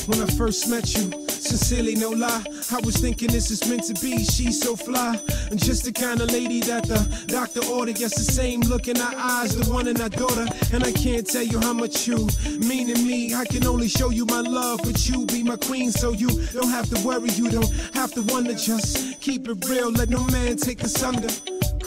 when I first met you. Sincerely, no lie, I was thinking this is meant to be. She's so fly, and just the kind of lady that the doctor ordered. Yes, the same look in her eyes, the one in our daughter. And I can't tell you how much you mean to me. I can only show you my love, but you be my queen. So you don't have to worry, you don't have to wonder. Just keep it real, let no man take us under.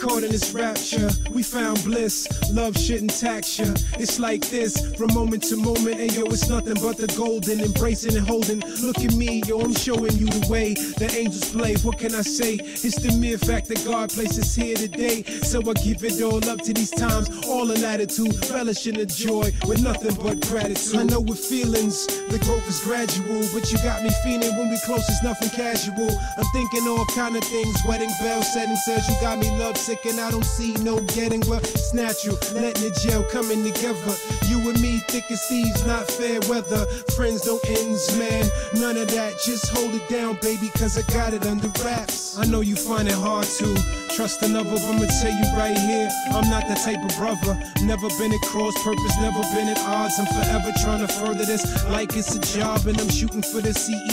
Caught in this rapture, we found bliss. Love shouldn't tax you. It's like this, from moment to moment. And yo, it's nothing but the golden, embracing and holding. Look at me, yo, I'm showing you the way the angels play. What can I say? It's the mere fact that God placed us here today. So I give it all up to these times, all in attitude, relish in the joy with nothing but gratitude. I know with feelings, the growth is gradual, but you got me feeling when we close, it's nothing casual. I'm thinking all kind of things, wedding bell setting says you got me lovesick. And I don't see no getting well. It's natural, letting the gel coming together. You and me, thick as thieves, not fair weather. Friends, no ends, man, none of that. Just hold it down, baby, cause I got it under wraps. I know you find it hard to trust another, but I'ma tell you right here, I'm not that type of brother. Never been at cross purpose, never been at odds. I'm forever trying to further this like it's a job, and I'm shooting for the CE.